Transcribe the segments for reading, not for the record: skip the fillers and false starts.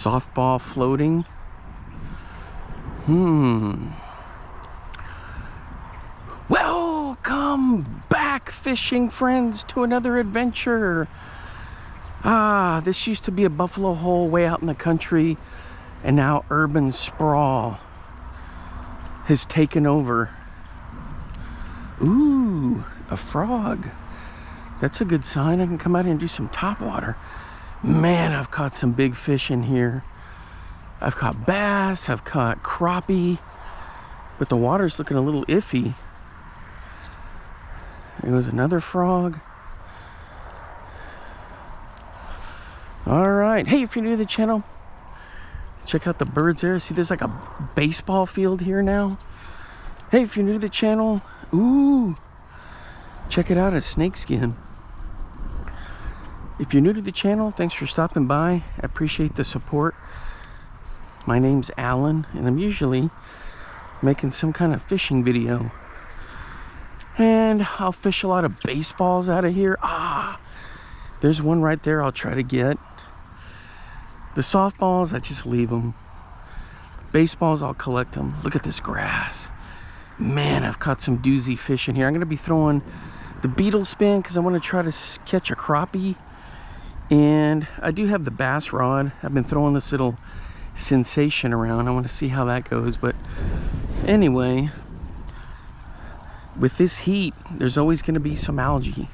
Softball floating. Welcome back, fishing friends, to another adventure. This used to be a buffalo hole way out in the country, and now urban sprawl has taken over. Ooh, a frog. That's a good sign. I can come out here and do some topwater. Man, I've caught some big fish in here. I've caught bass, I've caught crappie, but the water's looking a little iffy. There was another frog. All right. Hey, if you're new to the channel, check out the birds there. See, there's like a baseball field here now. Hey, if you're new to the channel, ooh, check it out, a snakeskin. If you're new to the channel, thanks for stopping by. I appreciate the support. My name's Alan, and I'm usually making some kind of fishing video. And I'll fish a lot of baseballs out of here. There's one right there I'll try to get. The softballs, I just leave them. Baseballs, I'll collect them. Look at this grass. Man, I've caught some doozy fish in here. I'm going to be throwing the Beetle Spin because I want to try to catch a crappie. And I do have the bass rod. I've been throwing this little sensation around. I want to see how that goes. But anyway, with this heat, there's always going to be some algae.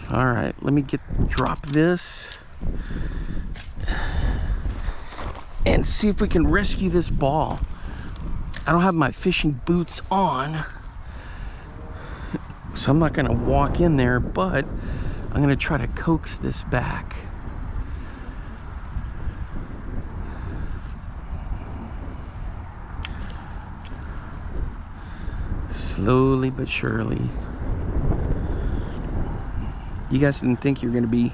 All right, let me drop this and see if we can rescue this ball. I don't have my fishing boots on, so I'm not going to walk in there, but I'm going to try to coax this back. Slowly but surely. You guys didn't think you were going to be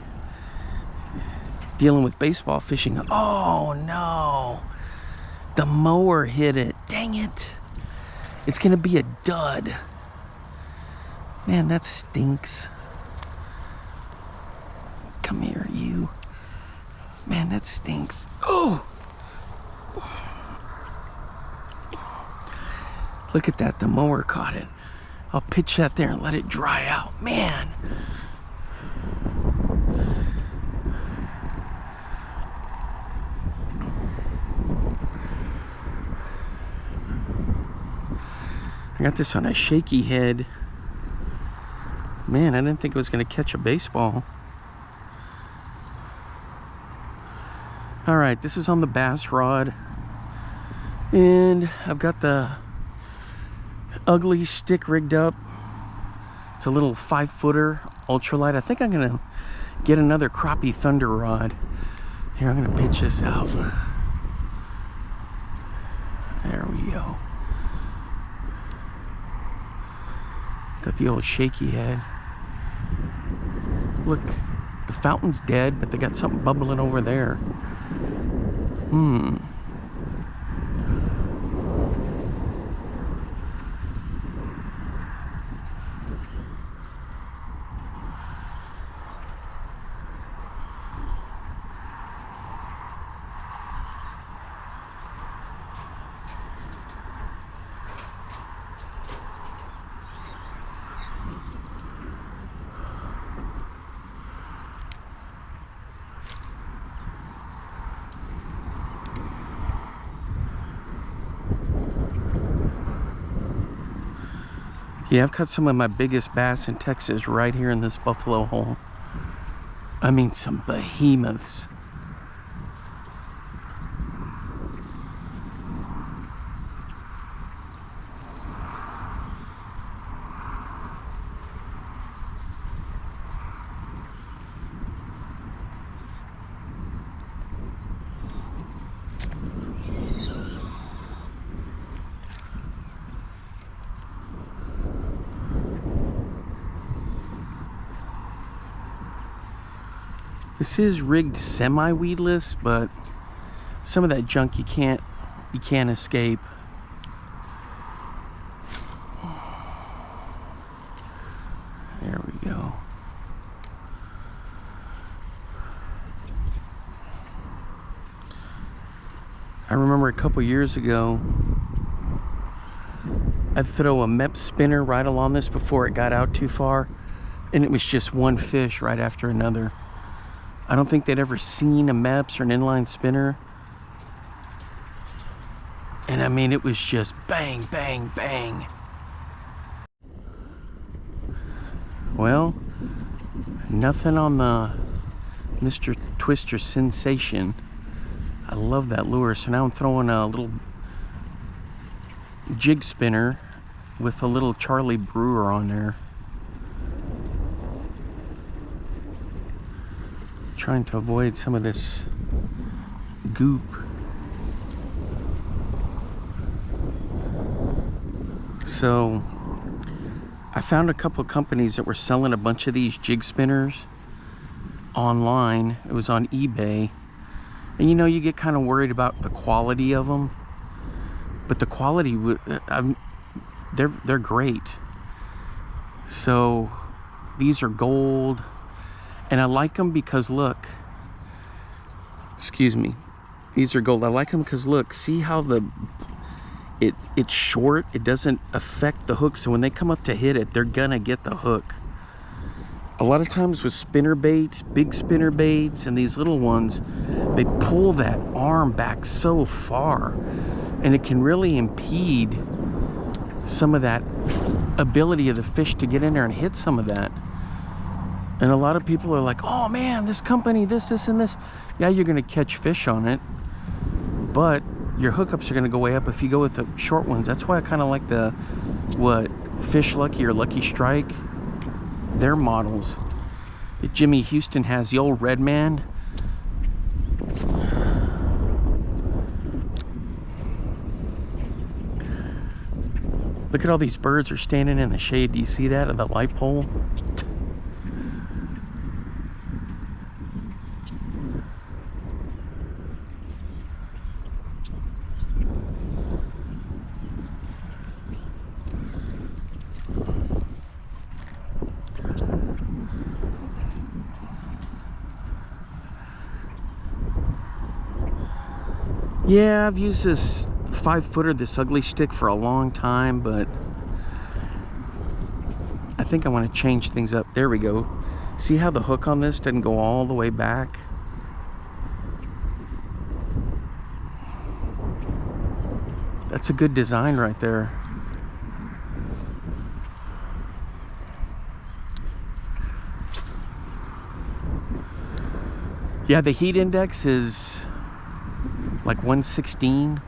dealing with baseball fishing. Oh no, the mower hit it. Dang it. It's going to be a dud. Man, that stinks. Come here, you. Man, that stinks. Oh! Look at that, the mower caught it. I'll pitch that there and let it dry out. Man! I got this on a shaky head. Man, I didn't think it was going to catch a baseball. Alright, this is on the bass rod. And I've got the ugly stick rigged up. It's a little 5-footer ultralight. I think I'm going to get another crappie thunder rod. Here, I'm going to pitch this out. There we go. Got the old shaky head. Look, the fountain's dead, but they got something bubbling over there. Yeah, I've caught some of my biggest bass in Texas right here in this buffalo hole. I mean, some behemoths. This is rigged semi-weedless, but some of that junk you can't escape. There we go. I remember a couple years ago, I'd throw a MEP spinner right along this before it got out too far, and it was just one fish right after another. I don't think they'd ever seen a MEPS or an inline spinner. And I mean, it was just bang, bang, bang. Well, nothing on the Mr. Twister Sensation. I love that lure. So now I'm throwing a little jig spinner with a little Charlie Brewer on there. Trying to avoid some of this goop. So I found a couple of companies that were selling a bunch of these jig spinners online. It was on eBay, and you know, you get kind of worried about the quality of them, but the quality, they're great. So these are gold, and I like them because look, excuse me, these are gold. I like them because look, see how it's short, it doesn't affect the hook, so when they come up to hit it, they're gonna get the hook. A lot of times with spinner baits, big spinner baits, and these little ones, they pull that arm back so far, and it can really impede some of that ability of the fish to get in there and hit some of that. And a lot of people are like, oh man, this company, this, and this. Yeah, you're gonna catch fish on it, but your hookups are going to go way up if you go with the short ones. That's why I kind of like the, Fish Lucky or Lucky Strike, their models that Jimmy Houston has, the old Red Man. Look at all these birds are standing in the shade. Do you see that, of the light pole? Yeah, I've used this 5-footer, this ugly stick, for a long time, but I think I want to change things up. There we go. See how the hook on this doesn't go all the way back? That's a good design right there. Yeah, the heat index is like 116.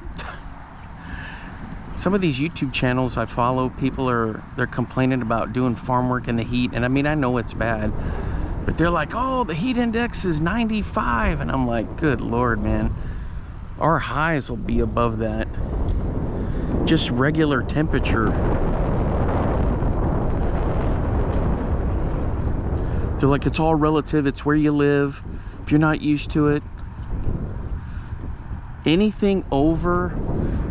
Some of these YouTube channels I follow, they're complaining about doing farm work in the heat, and I mean, I know it's bad, but they're like, oh, the heat index is 95, and I'm like, good Lord, man, our highs will be above that. Just regular temperature. They're like, it's all relative, it's where you live. If you're not used to it, anything over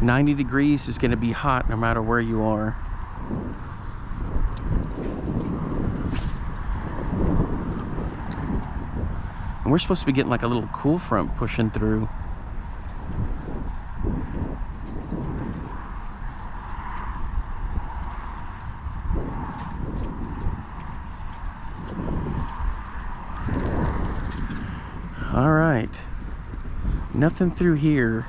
90 degrees is going to be hot no matter where you are. And we're supposed to be getting like a little cool front pushing through. All right. Nothing through here.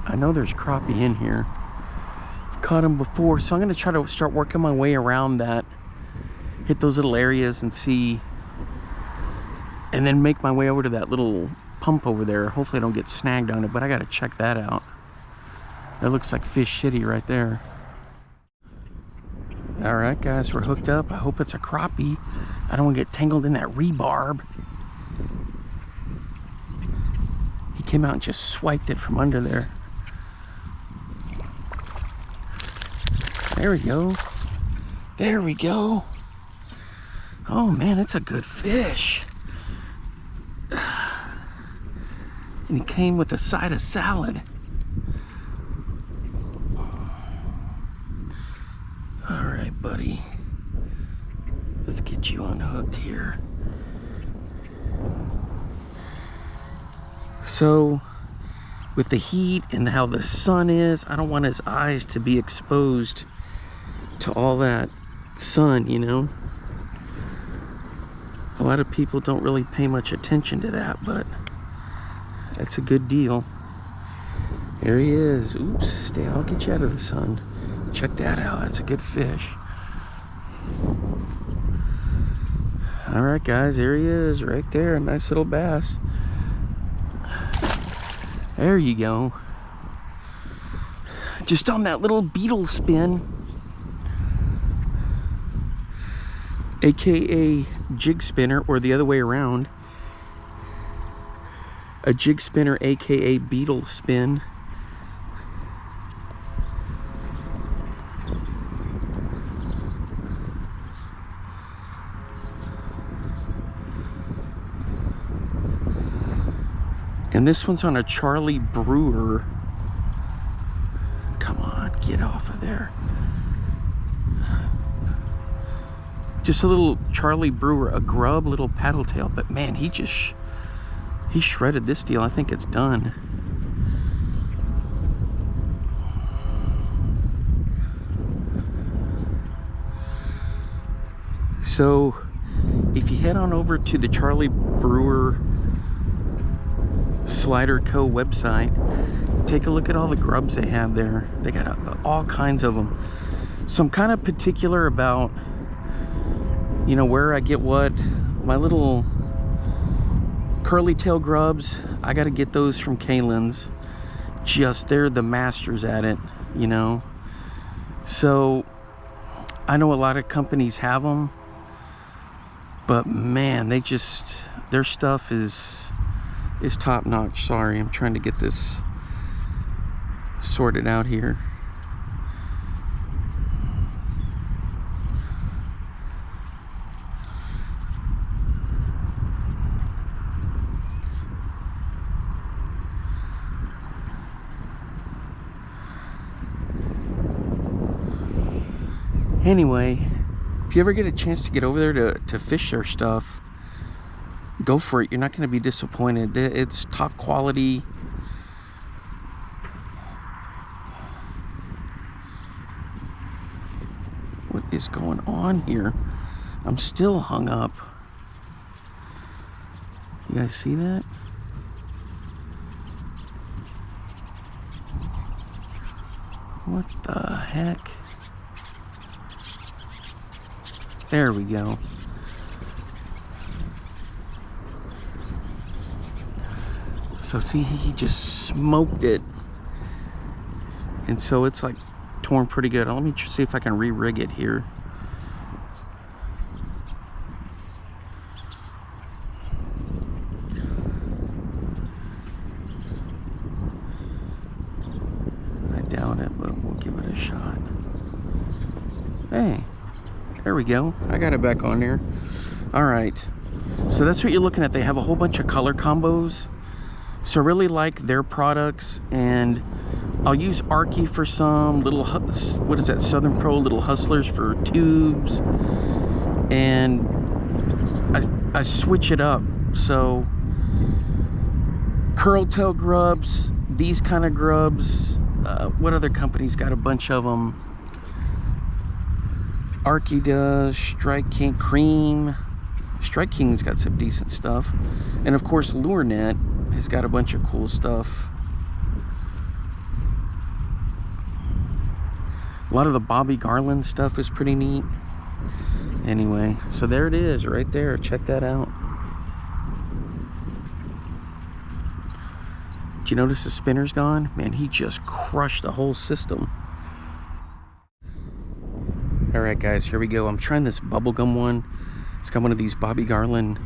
I know there's crappie in here. I've caught them before, so I'm going to try to start working my way around that. Hit those little areas and see. And then make my way over to that little pump over there. Hopefully I don't get snagged on it, but I got to check that out. That looks like Fish City right there. All right, guys, we're hooked up. I hope it's a crappie. I don't want to get tangled in that rebarb. Came out and just swiped it from under there. There we go. There we go. Oh man, it's a good fish. And he came with a side of salad. All right, buddy. Let's get you unhooked here. So with the heat and how the sun is, I don't want his eyes to be exposed to all that sun, you know. A lot of people don't really pay much attention to that, but that's a good deal. There he is. Oops, stay, I'll get you out of the sun. Check that out, that's a good fish. All right, guys, there he is, right there, a nice little bass. There you go. Just on that little Beetle Spin, aka jig spinner, or the other way around, a jig spinner aka Beetle Spin. And this one's on a Charlie Brewer. Come on, get off of there. Just a little Charlie Brewer, a grub, little paddle tail. But man, he shredded this deal. I think it's done. So if you head on over to the Charlie Brewer Slider Co website, take a look at all the grubs they have there. They got all kinds of them. So I'm kind of particular about, you know, where I get what. My little curly tail grubs, I got to get those from Kalen's. Just, they're the masters at it, you know. So I know a lot of companies have them, but man, they just, their stuff is top notch. Sorry, I'm trying to get this sorted out here. Anyway, if you ever get a chance to get over there to fish their stuff, go for it. You're not going to be disappointed. It's top quality. What is going on here? I'm still hung up. You guys see that? What the heck? There we go. So see, he just smoked it. And so it's like torn pretty good. Let me see if I can re-rig it here. I doubt it, but we'll give it a shot. Hey, there we go. I got it back on there. All right. So that's what you're looking at. They have a whole bunch of color combos. So I really like their products, and I'll use Arky for some, little, what is that, Southern Pro Little Hustlers for tubes, and I switch it up. So curl tail grubs, these kind of grubs, what other companies got a bunch of them? Arky does, Strike King, Cream. Strike King's got some decent stuff, and of course LureNet has got a bunch of cool stuff. A lot of the Bobby Garland stuff is pretty neat. Anyway, so there it is right there. Check that out. Did you notice the spinner's gone? Man, he just crushed the whole system. All right, guys, here we go. I'm trying this bubblegum one. It's got one of these Bobby Garland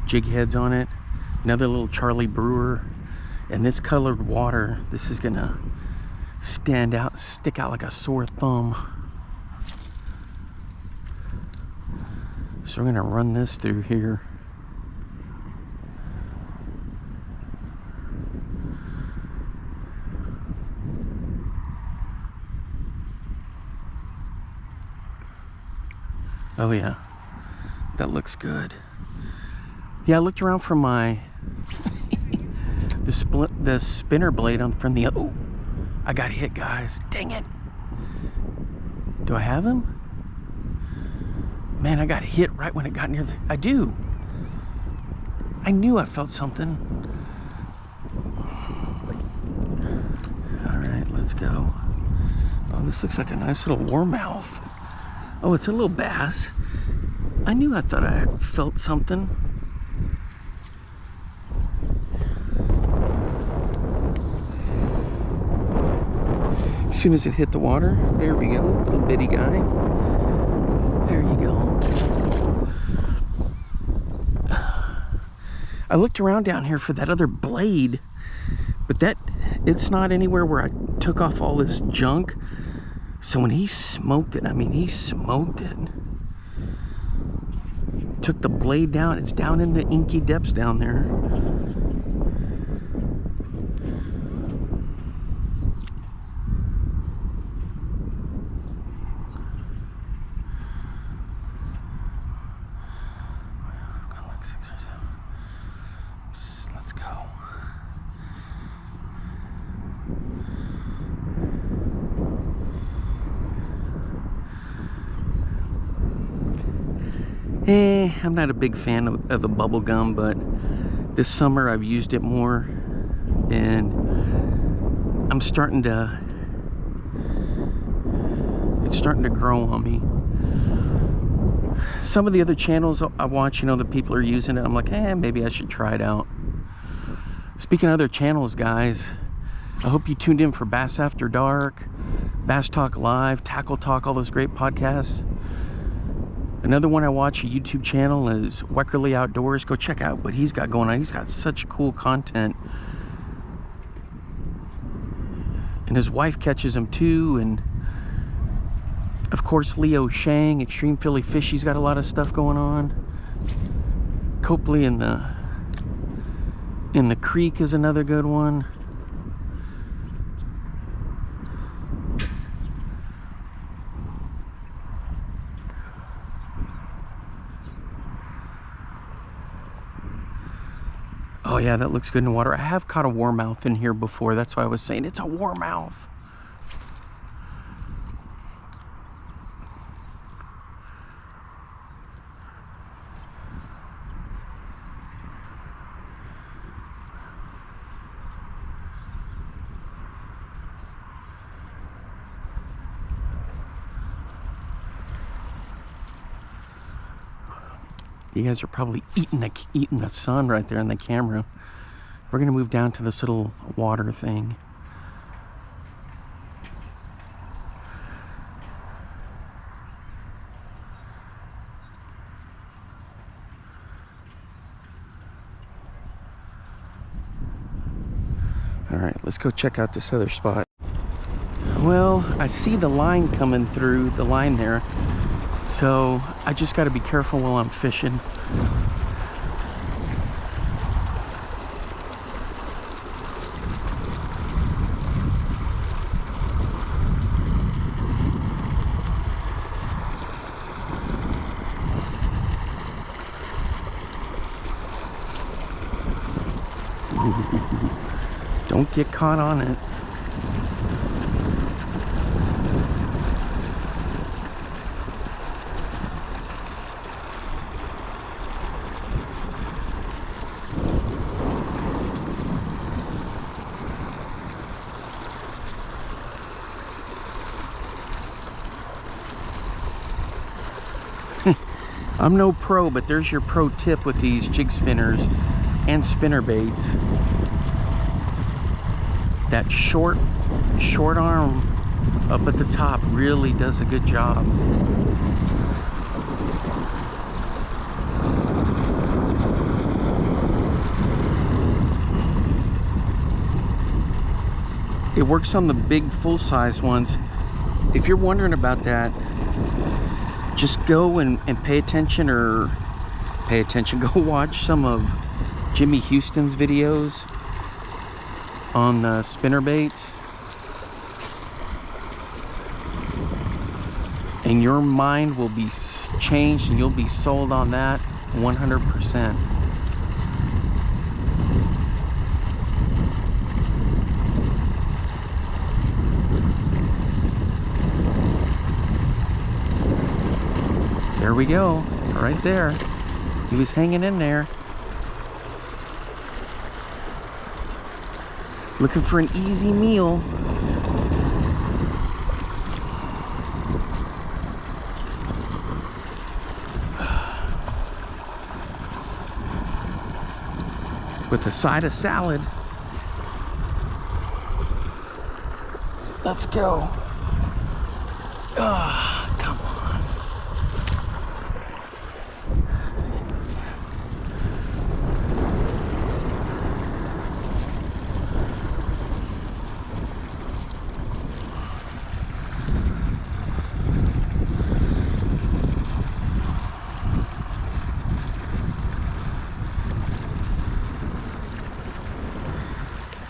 jig heads on it. Another little Charlie Brewer. And this colored water, this is gonna stand out, stick out like a sore thumb. So we're gonna run this through here. Oh yeah, that looks good. Yeah, I looked around for my the spinner blade on from the, oh, I got hit, guys. Dang it. Do I have him? Man, I got hit right when it got near the, I do. I knew I felt something. All right, let's go. Oh, this looks like a nice little warmouth. Oh, it's a little bass. I thought I felt something. As soon as it hit the water, there we go, little bitty guy. There you go. I looked around down here for that other blade, but it's not anywhere where I took off all this junk. So when he smoked it, I mean, he smoked it. Took the blade down. It's down in the inky depths down there. Let's go. I'm not a big fan of the bubble gum, but this summer I've used it more, and it's starting to grow on me. Some of the other channels I watch, you know, the people are using it. I'm like, maybe I should try it out. Speaking of other channels, guys, I hope you tuned in for Bass After Dark, Bass Talk Live, Tackle Talk, all those great podcasts. Another one I watch, a YouTube channel, is Weckerly Outdoors. Go check out what he's got going on. He's got such cool content. And his wife catches him too. And of course, Leo Shang, Extreme Philly Fish. He's got a lot of stuff going on. Copley in the Creek is another good one. Oh yeah, that looks good in water. I have caught a warmouth in here before. That's why I was saying it's a warmouth. You guys are probably eating the sun right there in the camera. We're gonna move down to this little water thing. All right, let's go check out this other spot. Well, I see the line coming through, the line there. So I just got to be careful while I'm fishing. Don't get caught on it. I'm no pro, but there's your pro tip with these jig spinners and spinner baits. That short arm up at the top really does a good job. It works on the big full-size ones. If you're wondering about that, just go and pay attention, go watch some of Jimmy Houston's videos on the spinner baits, and your mind will be changed and you'll be sold on that 100%. we go, right there. He was hanging in there. Looking for an easy meal. With a side of salad. Let's go. Ah, come on.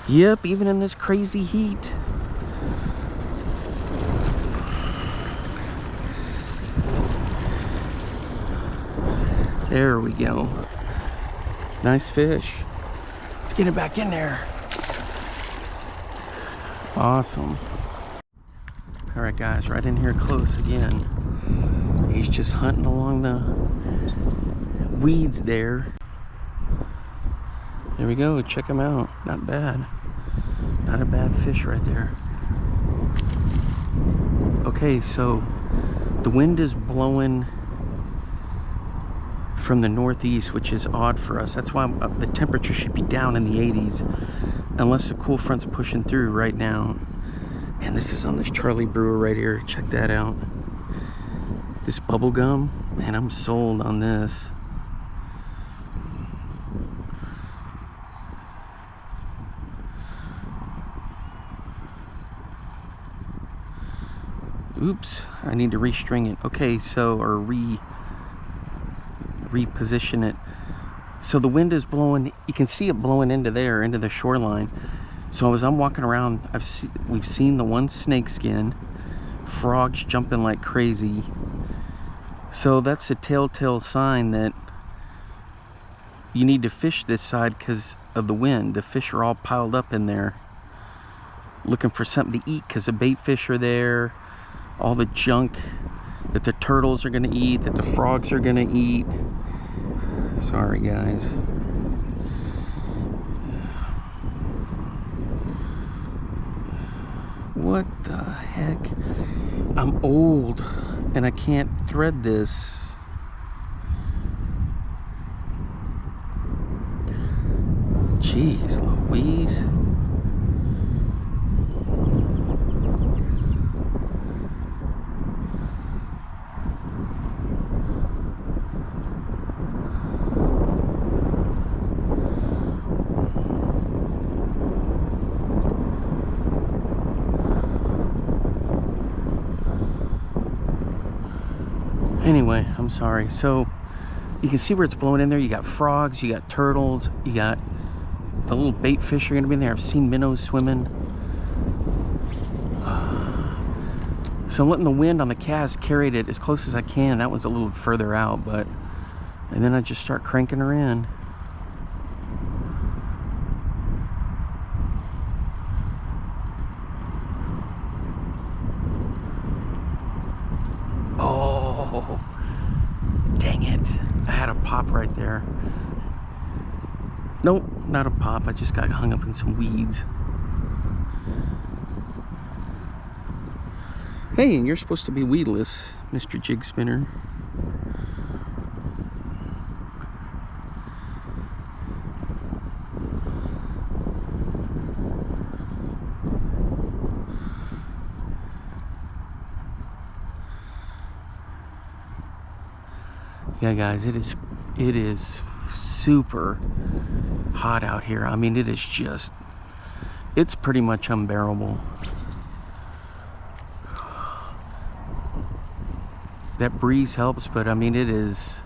Yep, even in this crazy heat. There we go. Nice fish. Let's get it back in there. Awesome. All right, guys, right in here close again. He's just hunting along the weeds there. There we go. Check him out. Not bad. Not a bad fish right there. Okay, so the wind is blowing from the northeast, which is odd for us. That's why the temperature should be down in the 80s, unless the cool front's pushing through right now. And this is on this Charlie Brewer right here. Check that out. This bubble gum, man, I'm sold on this. Oops, I need to restring it. Okay, so, or reposition it. So the wind is blowing, you can see it blowing into there, into the shoreline. So as I'm walking around, we've seen the one snake skin, frogs jumping like crazy. So that's a telltale sign that you need to fish this side because of the wind. The fish are all piled up in there looking for something to eat because the bait fish are there. All the junk that the turtles are gonna eat, that the frogs are gonna eat. Sorry, guys. What the heck? I'm old and I can't thread this. Jeez Louise. Anyway, I'm sorry. So you can see where it's blowing in there. You got frogs, you got turtles, you got the little bait fish are gonna be in there. I've seen minnows swimming. So I'm letting the wind on the cast carry it as close as I can. That was a little further out, but and then I just start cranking her in. Oh, dang it. I had a pop right there. Nope, not a pop. I just got hung up in some weeds. Hey, and you're supposed to be weedless, Mr. Jig Spinner. Yeah, guys, it is super hot out here. I mean, it is just, it's pretty much unbearable. That breeze helps, but I mean, it is,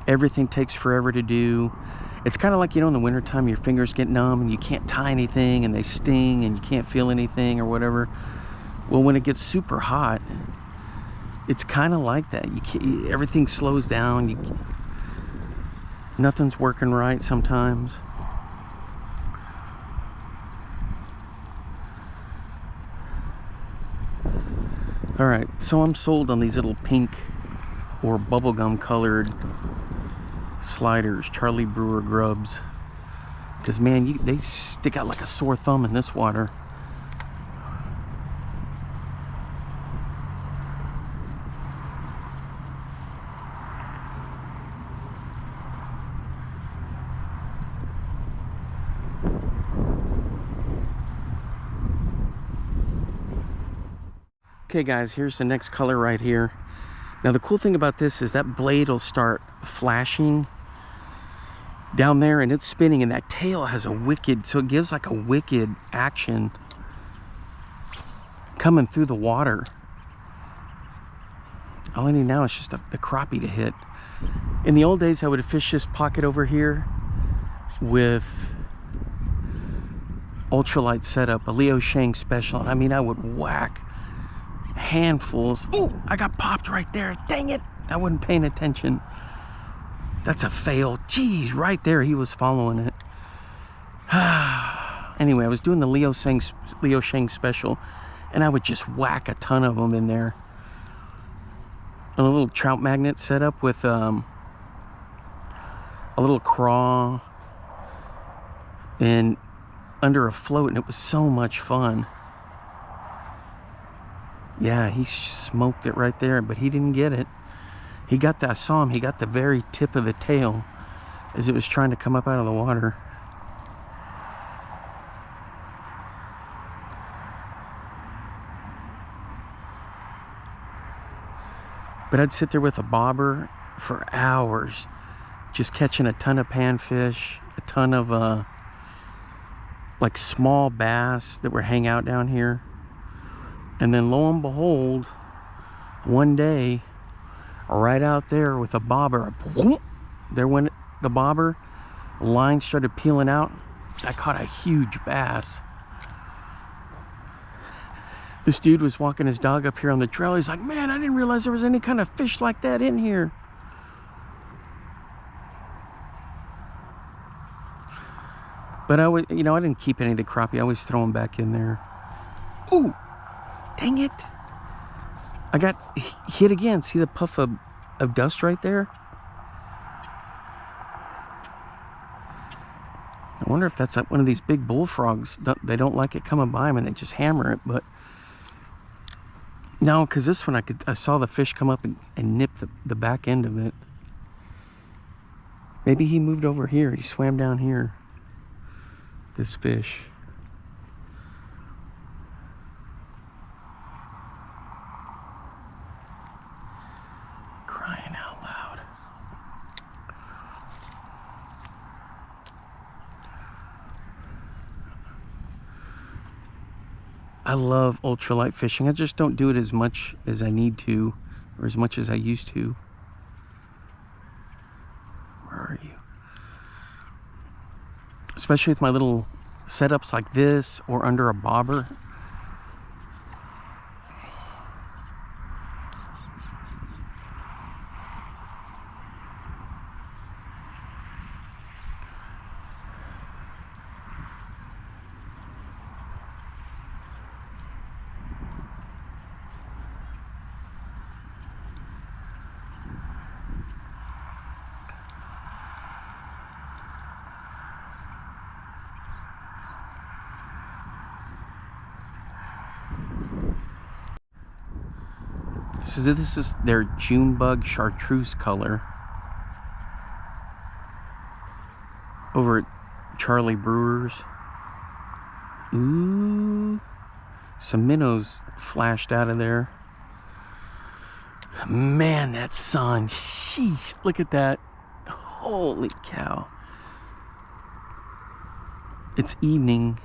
everything takes forever to do. It's kind of like, you know, in the wintertime, your fingers get numb and you can't tie anything and they sting and you can't feel anything or whatever. Well, when it gets super hot, it's kind of like that. You can't, everything slows down. Nothing's working right sometimes. All right, so I'm sold on these little pink or bubblegum colored sliders, Charlie Brewer grubs. Because man, they stick out like a sore thumb in this water. Okay guys, here's the next color right here. Now the cool thing about this is that blade will start flashing down there and it's spinning, and that tail has a wicked, so it gives like a wicked action coming through the water. All I need now is just the crappie to hit. In the old days I would fish this pocket over here with ultralight setup, a Leo Shang special, and I mean I would whack handfuls. Oh, I got popped right there. Dang it, I wasn't paying attention. That's a fail. Jeez, right there he was following it. Anyway, I was doing the Leo Shang special, and I would just whack a ton of them in there. A little trout magnet set up with a little craw and under a float, and it was so much fun. Yeah, he smoked it right there, but he didn't get it. He got that, I saw him, he got the very tip of the tail as it was trying to come up out of the water. But I'd sit there with a bobber for hours, just catching a ton of panfish, a ton of like small bass that would hang out down here. And then lo and behold, one day, right out there with a bobber, whoop, there went the bobber, the line started peeling out. I caught a huge bass. This dude was walking his dog up here on the trail. He's like, man, I didn't realize there was any kind of fish like that in here. But I was, you know, I didn't keep any of the crappie. I always throw them back in there. Ooh. Dang it. I got hit again. See the puff of dust right there? I wonder if that's like one of these big bullfrogs. They don't like it coming by them and they just hammer it. But no, because this one I saw the fish come up and nip the back end of it. Maybe he moved over here. He swam down here. This fish. I love ultralight fishing. I just don't do it as much as I need to, or as much as I used to. Where are you? Especially with my little setups like this or under a bobber. So this is their June bug chartreuse color over at Charlie Brewer's. Ooh, some minnows flashed out of there. Man, that sun, sheesh, look at that. Holy cow. It's evening,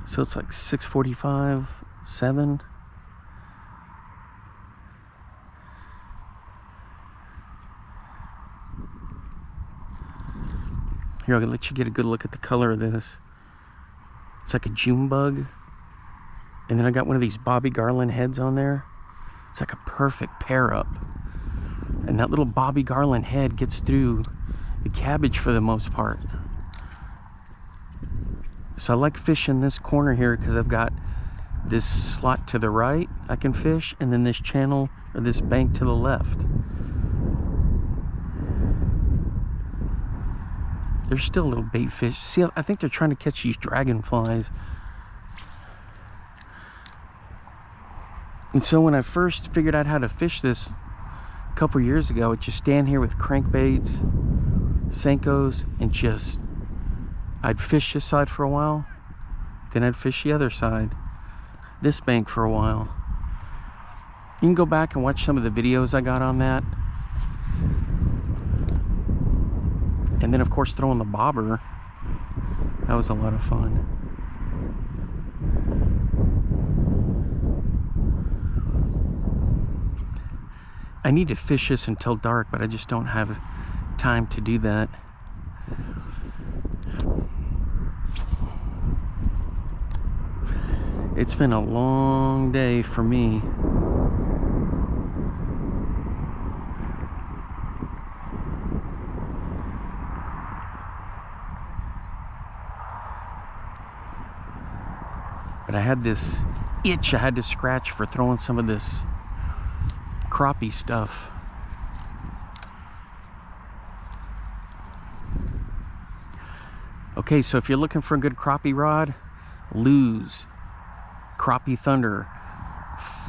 so it's like 6:45, 7. Here, I'll let you get a good look at the color of this. It's like a June bug. And then I got one of these Bobby Garland heads on there. It's like a perfect pair up. And that little Bobby Garland head gets through the cabbage for the most part. So I like fishing this corner here because I've got this slot to the right I can fish, and then this channel or this bank to the left. There's still little bait fish. See, I think they're trying to catch these dragonflies. And so when I first figured out how to fish this a couple years ago, I'd just stand here with crankbaits, Senkos, and just, I'd fish this side for a while, then I'd fish the other side, this bank for a while. You can go back and watch some of the videos I got on that. And then of course throwing the bobber, that was a lot of fun. I need to fish this until dark, but I just don't have time to do that. It's been a long day for me. But I had this itch I had to scratch for throwing some of this crappie stuff. Okay, so if you're looking for a good crappie rod, lose Crappie Thunder,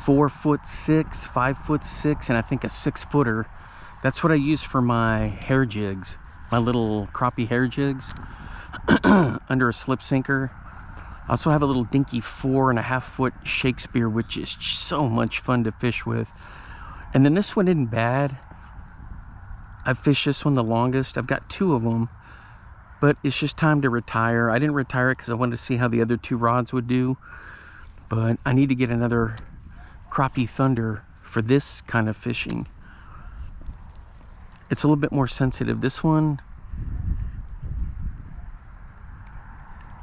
4'6", 5'6", and I think a 6-footer. That's what I use for my hair jigs, my little crappie hair jigs under a slip sinker. I also have a little dinky 4.5-foot Shakespeare, which is so much fun to fish with. And then this one isn't bad. I've fished this one the longest. I've got 2 of them, but it's just time to retire. I didn't retire it because I wanted to see how the other 2 rods would do, but I need to get another Crappie Thunder for this kind of fishing. It's a little bit more sensitive. This one,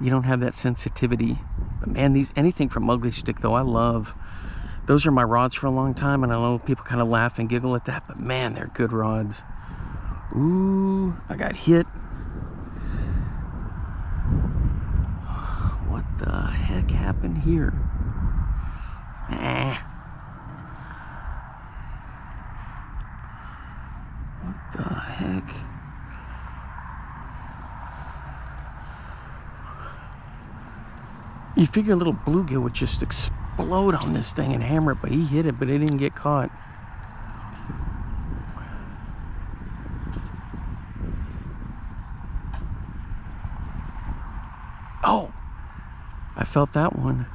you don't have that sensitivity. But man, these, anything from Ugly Stick though, I love. Those are my rods for a long time, and I know people kind of laugh and giggle at that, but man, they're good rods. Ooh, I got hit. What the heck happened here? What the heck? You figure a little bluegill would just explode on this thing and hammer it, but he hit it, but it didn't get caught. Oh, I felt that one.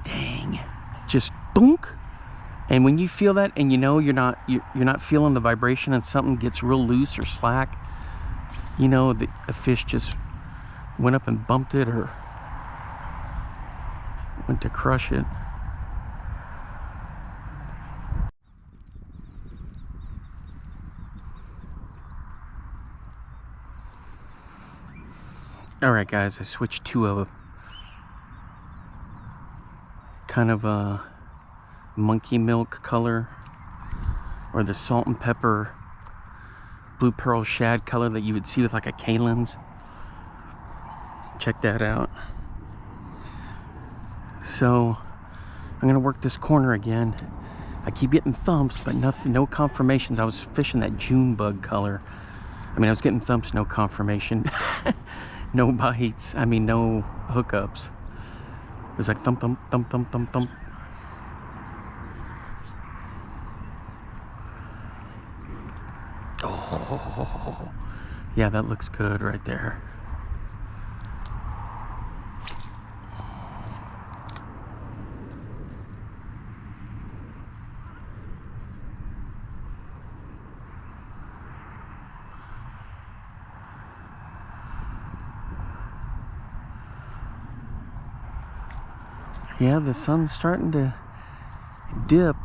Dang, just dunk. And when you feel that, and you know you're not feeling the vibration, and something gets real loose or slack, you know that a fish just went up and bumped it or went to crush it. All right, guys, I switched to a kind of a monkey milk color, or the salt and pepper blue pearl shad color that you would see with like a Kalin's. Check that out. So I'm gonna work this corner again. I keep getting thumps, but nothing, no confirmations. I was fishing that June bug color. I mean, I was getting thumps, no confirmation. No bites, I mean no hookups. It was like thump, thump, thump, thump, thump, thump. Oh, yeah, that looks good right there. Yeah, the sun's starting to dip.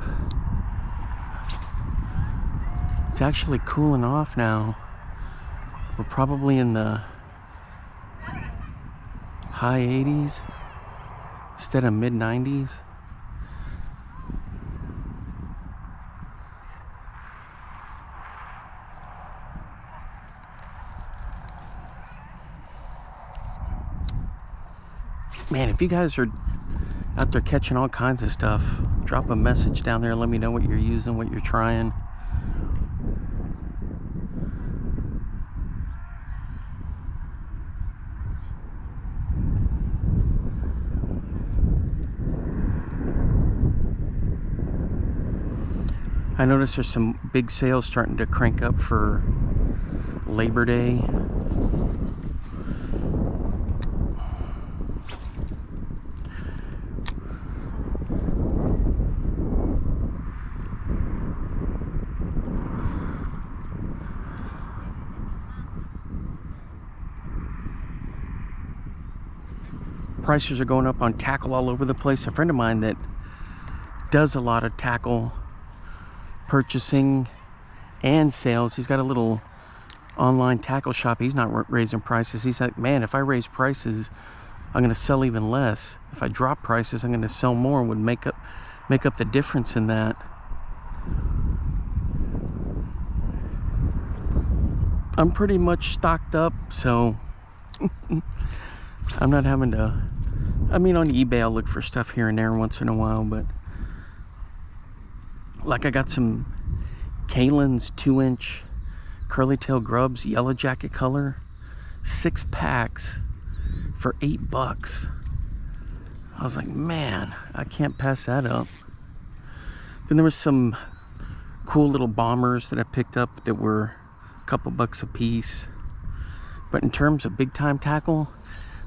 It's actually cooling off now. We're probably in the high 80s instead of mid 90s. Man, if you guys are out there catching all kinds of stuff. Drop a message down there. Let me know what you're using, what you're trying. I noticed there's some big sales starting to crank up for Labor Day. Prices are going up on tackle all over the place. A friend of mine that does a lot of tackle purchasing and sales, he's got a little online tackle shop. He's not raising prices. He's like, man, if I raise prices, I'm going to sell even less. If I drop prices, I'm going to sell more. Would make up the difference in that. I'm pretty much stocked up, so I'm not having to. I mean, on eBay I'll look for stuff here and there once in a while, but like I got some Kalen's 2-inch curly tail grubs, yellow jacket color, 6 packs for $8. I was like, man, I can't pass that up. Then there was some cool little bombers that I picked up that were a couple bucks a piece. But in terms of big time tackle,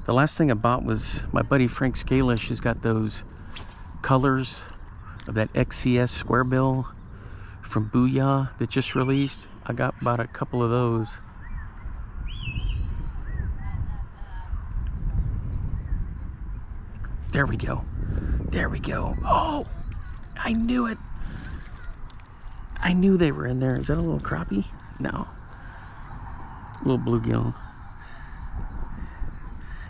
the last thing I bought was my buddy Frank Scalish has got those colors of that XCS square bill from Booyah that just released. I bought a couple of those. There we go. There we go. Oh, I knew it. I knew they were in there. Is that a little crappie? No. A little bluegill.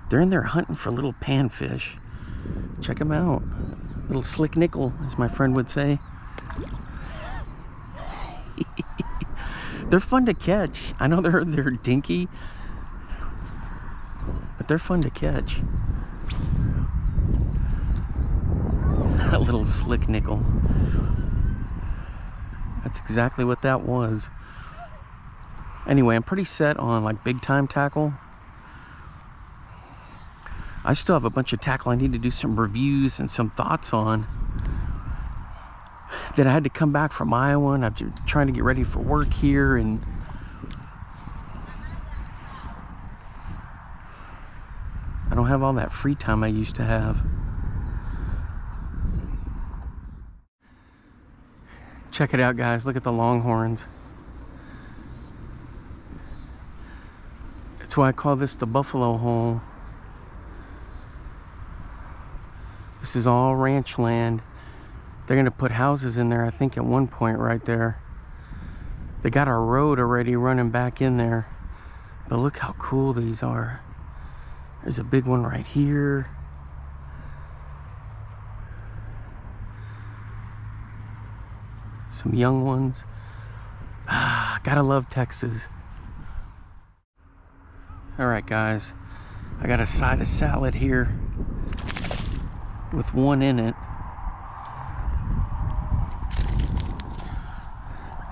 They're in there hunting for little panfish. Check them out. Little slick nickel, as my friend would say. They're fun to catch. I know they're dinky, but they're fun to catch. A little slick nickel. That's exactly what that was. Anyway, I'm pretty set on like big time tackle. I still have a bunch of tackle I need to do some reviews and some thoughts on that I had to come back from Iowa, and I'm trying to get ready for work here, and I don't have all that free time I used to have. Check it out, guys. Look at the Longhorns. That's why I call this the Buffalo Hole. This is all ranch land. They're gonna put houses in there, I think, at one point right there. They got a road already running back in there. But look how cool these are. There's a big one right here. Some young ones. Ah, gotta love Texas. All right, guys. I got a side of salad here with one in it.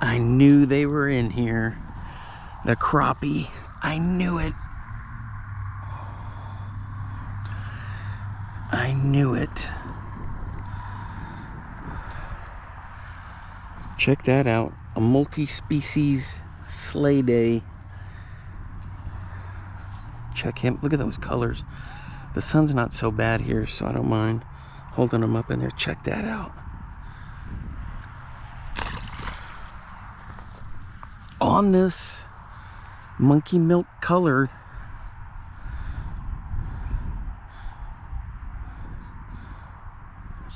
I knew they were in here. The crappie. I knew it. I knew it. Check that out. A multi-species sleigh day. Check him. Look at those colors. The sun's not so bad here, so I don't mind holding them up in there. Check that out. On this monkey milk color,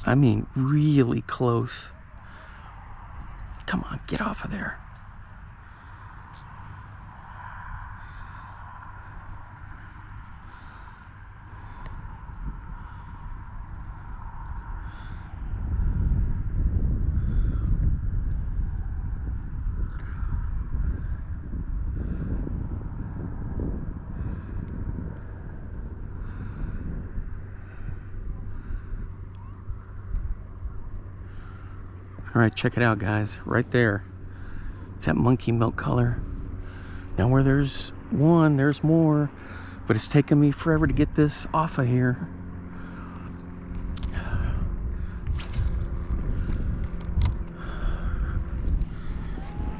I mean really close. Come on, get off of there. All right, check it out, guys. Right there. It's that monkey milk color. Now where there's one, there's more. But it's taken me forever to get this off of here.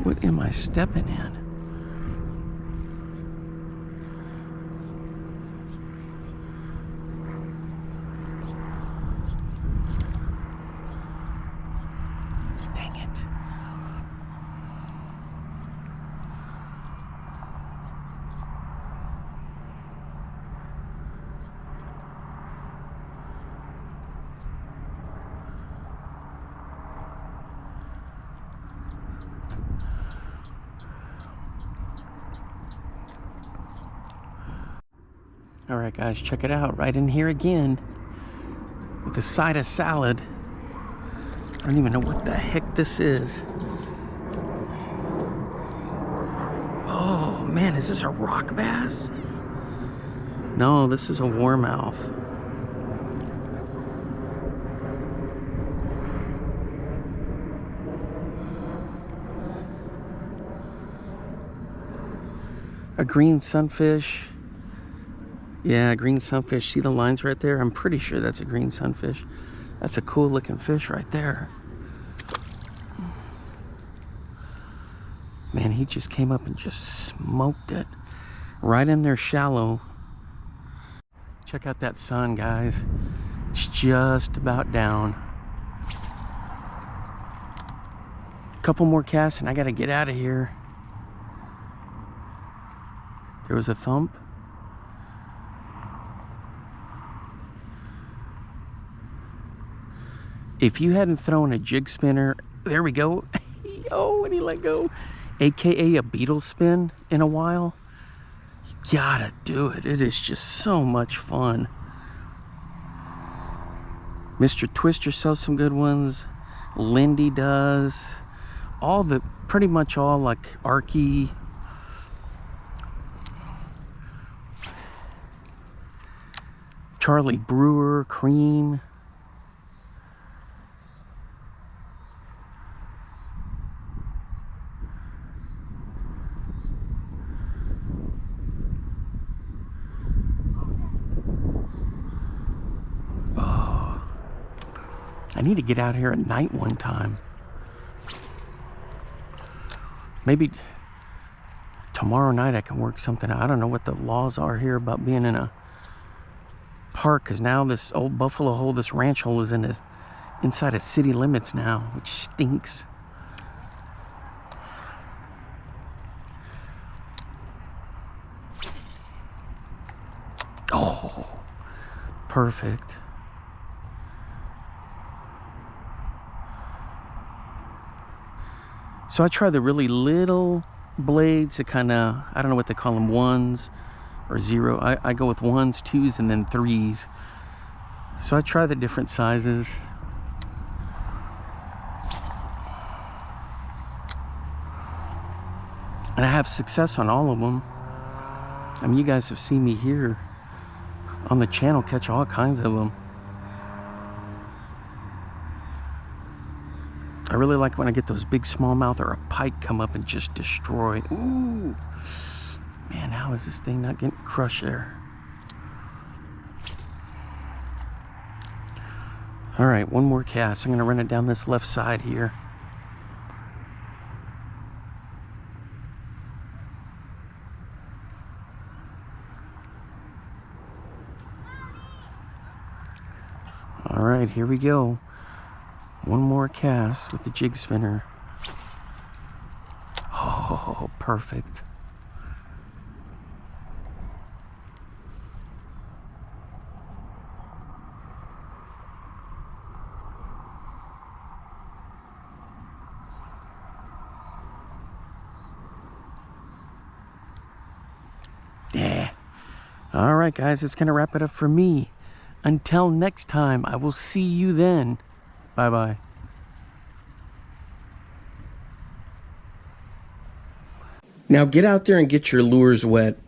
What am I stepping in? Dang it. All right, guys, check it out. Right in here again with a side of salad. I don't even know what the heck this is. Oh, man, is this a rock bass? No, this is a warmouth. A green sunfish. Yeah, green sunfish. See the lines right there? I'm pretty sure that's a green sunfish. That's a cool looking fish right there. Man, he just came up and just smoked it. Right in there shallow. Check out that sun, guys. It's just about down. A couple more casts and I gotta get out of here. There was a thump. If you hadn't thrown a jig spinner, there we go. Oh, and he let go. AKA a Beetle Spin in a while. You gotta do it. It is just so much fun. Mr. Twister sells some good ones. Lindy does. Pretty much all like Arky. Charlie Brewer, Cream. I need to get out here at night one time. Maybe tomorrow night I can work something out. I don't know what the laws are here about being in a park, because now this old buffalo hole, this ranch hole, is inside of city limits now, which stinks. Oh, perfect. So I try the really little blades to kind of, I don't know what they call them, ones or zero. I go with ones, twos, and then threes. So I try the different sizes. And I have success on all of them. I mean, you guys have seen me here on the channel catch all kinds of them. I really like when I get those big smallmouth or a pike come up and just destroy. Ooh, man, how is this thing not getting crushed there? All right, one more cast. I'm gonna run it down this left side here. All right, here we go. One more cast with the jig spinner. Oh, perfect. Yeah. All right, guys, it's gonna wrap it up for me. Until next time, I will see you then. Bye-bye. Now get out there and get your lures wet.